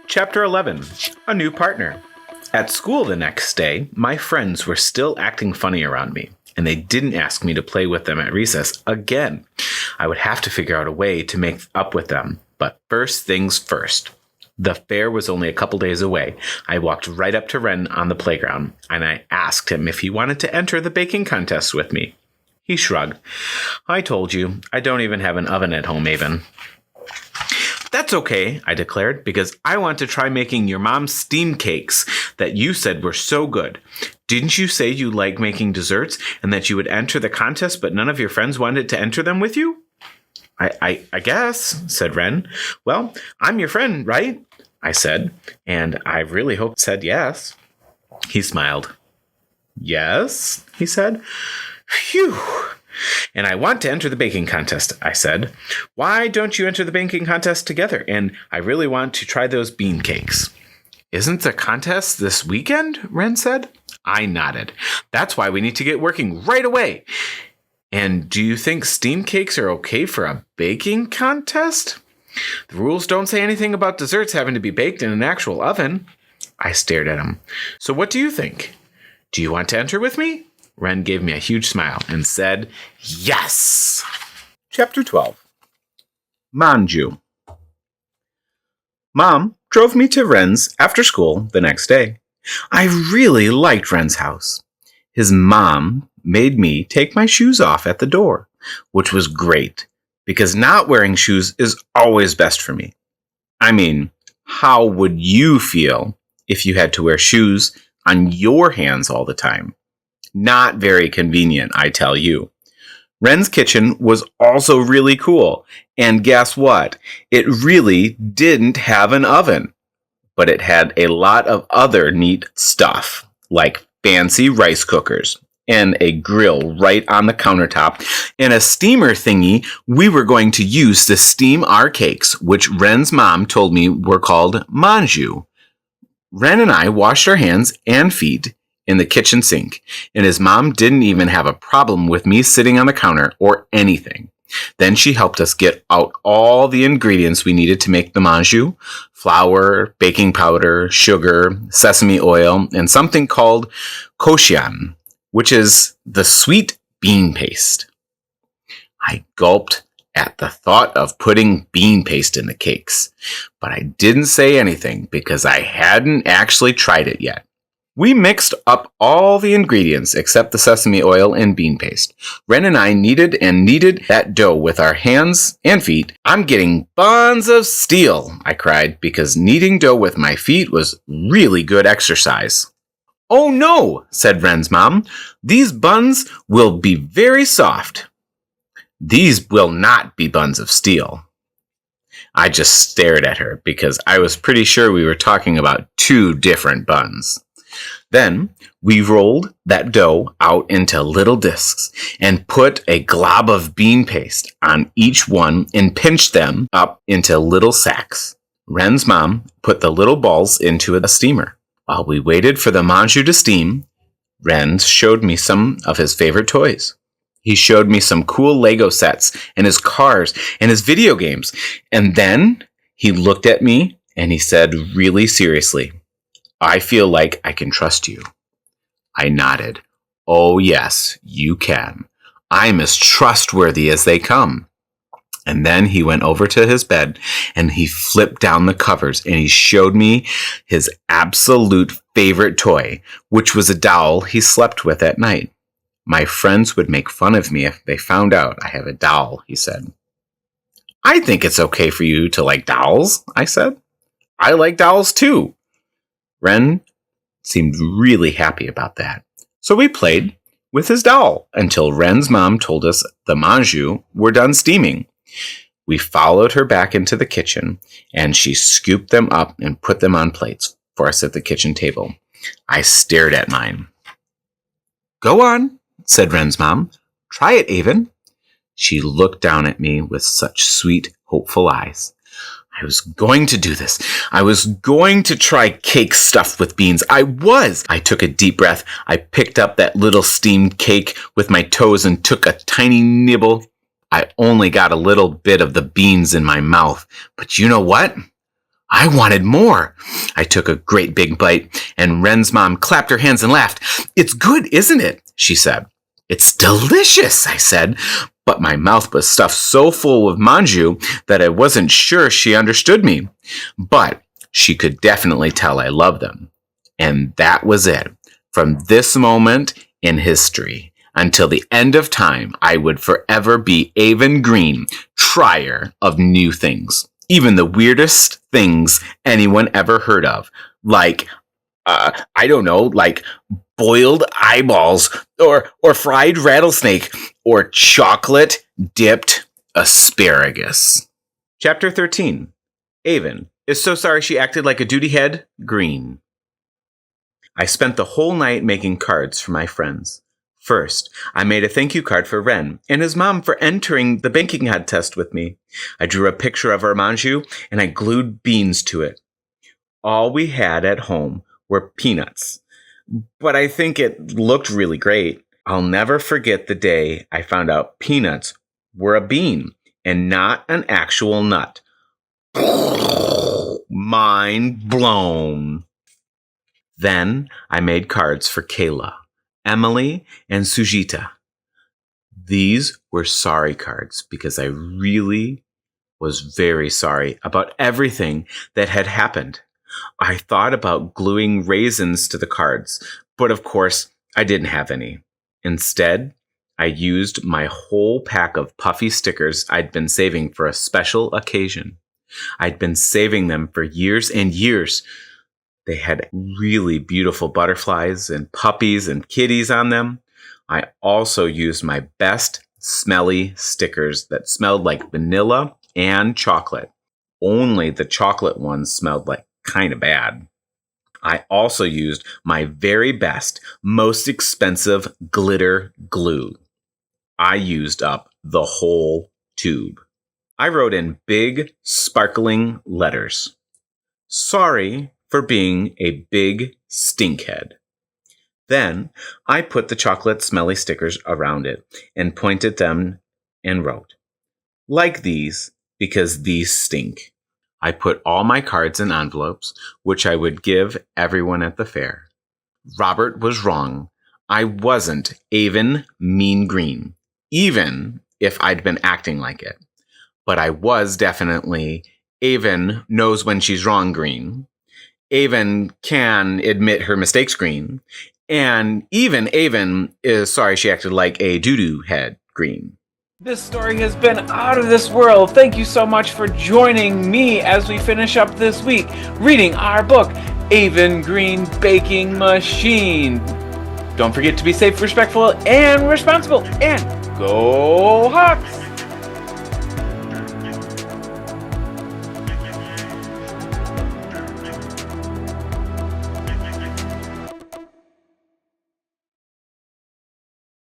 Chapter 11. A New Partner. At school the next day, my friends were still acting funny around me, and they didn't ask me to play with them at recess again. I would have to figure out a way to make up with them, but first things first. The fair was only a couple days away. I walked right up to Ren on the playground, and I asked him if he wanted to enter the baking contest with me. He shrugged. I told you, I don't even have an oven at home, Aven. That's okay, I declared, because I want to try making your mom's steam cakes that you said were so good. Didn't you say you like making desserts and that you would enter the contest, but none of your friends wanted to enter them with you? I guess, said Ren. Well, I'm your friend, right? I said, and I really hope said yes. He smiled. Yes, he said. Phew. And I want to enter the baking contest, I said. Why don't you enter the baking contest together? And I really want to try those bean cakes. Isn't the contest this weekend? Ren said. I nodded. That's why we need to get working right away. And do you think steam cakes are okay for a baking contest? The rules don't say anything about desserts having to be baked in an actual oven. I stared at him. So what do you think? Do you want to enter with me? Ren gave me a huge smile and said, yes! Chapter 12. Manju. Mom drove me to Ren's after school the next day. I really liked Ren's house. His mom made me take my shoes off at the door, which was great, because not wearing shoes is always best for me. I mean, how would you feel if you had to wear shoes on your hands all the time? Not very convenient, I tell you. Ren's kitchen was also really cool. And guess what? It really didn't have an oven. But it had a lot of other neat stuff, like fancy rice cookers, and a grill right on the countertop, and a steamer thingy we were going to use to steam our cakes, which Ren's mom told me were called manju. Ren and I washed our hands and feet in the kitchen sink, and his mom didn't even have a problem with me sitting on the counter or anything. Then she helped us get out all the ingredients we needed to make the manju: flour, baking powder, sugar, sesame oil, and something called koshian, which is the sweet bean paste. I gulped at the thought of putting bean paste in the cakes, but I didn't say anything because I hadn't actually tried it yet. We mixed up all the ingredients except the sesame oil and bean paste. Ren and I kneaded that dough with our hands and feet. I'm getting buns of steel, I cried, because kneading dough with my feet was really good exercise. Oh no, said Ren's mom. These buns will be very soft. These will not be buns of steel. I just stared at her because I was pretty sure we were talking about two different buns. Then we rolled that dough out into little discs and put a glob of bean paste on each one and pinched them up into little sacks. Ren's mom put the little balls into a steamer. While we waited for the manju to steam, Ren showed me some of his favorite toys. He showed me some cool Lego sets and his cars and his video games. And then he looked at me and he said really seriously, I feel like I can trust you. I nodded. Oh, yes, you can. I'm as trustworthy as they come. And then he went over to his bed and he flipped down the covers and he showed me his absolute favorite toy, which was a doll he slept with at night. My friends would make fun of me if they found out I have a doll, he said. I think it's okay for you to like dolls, I said. I like dolls too. Ren seemed really happy about that. So we played with his doll until Ren's mom told us the manju were done steaming. We followed her back into the kitchen, and she scooped them up and put them on plates for us at the kitchen table. I stared at mine. Go on, said Ren's mom. Try it, Aven. She looked down at me with such sweet, hopeful eyes. I was going to do this. I was going to try cake stuffed with beans. I took a deep breath. I picked up that little steamed cake with my toes and took a tiny nibble. I only got a little bit of the beans in my mouth. But you know what? I wanted more. I took a great big bite, and Ren's mom clapped her hands and laughed. "It's good, isn't it?" she said. "It's delicious," I said, but my mouth was stuffed so full of manju that I wasn't sure she understood me. But she could definitely tell I loved them. And that was it. From this moment in history until the end of time, I would forever be Aven Green, trier of new things. Even the weirdest things anyone ever heard of. Like, I don't know, like boiled eyeballs or fried rattlesnake or chocolate dipped asparagus. Chapter 13. Aven is so sorry she acted like a duty head. Green. I spent the whole night making cards for my friends. First, I made a thank you card for Ren and his mom for entering the baking contest with me. I drew a picture of our manju and I glued beans to it. All we had at home were peanuts, but I think it looked really great. I'll never forget the day I found out peanuts were a bean and not an actual nut. Mind blown. Then I made cards for Kayla, Emily, and Sujita. These were sorry cards because I really was very sorry about everything that had happened. I thought about gluing raisins to the cards, but of course I didn't have any. Instead, I used my whole pack of puffy stickers I'd been saving for a special occasion. I'd been saving them for years and years. They had really beautiful butterflies and puppies and kitties on them. I also used my best smelly stickers that smelled like vanilla and chocolate. Only the chocolate ones smelled like kind of bad. I also used my very best, most expensive glitter glue. I used up the whole tube. I wrote in big, sparkling letters, "Sorry for being a big stinkhead." Then I put the chocolate smelly stickers around it and pointed them and wrote, "Like these, because these stink." I put all my cards in envelopes, which I would give everyone at the fair. Robert was wrong. I wasn't Aven Mean Green, even if I'd been acting like it. But I was definitely Aven knows when she's wrong green. Aven can admit her mistakes green. And even Aven is sorry she acted like a doo-doo head green. This story has been out of this world. Thank you so much for joining me as we finish up this week reading our book, Aven Green Baking Machine. Don't forget to be safe, respectful, and responsible. And go Hawks!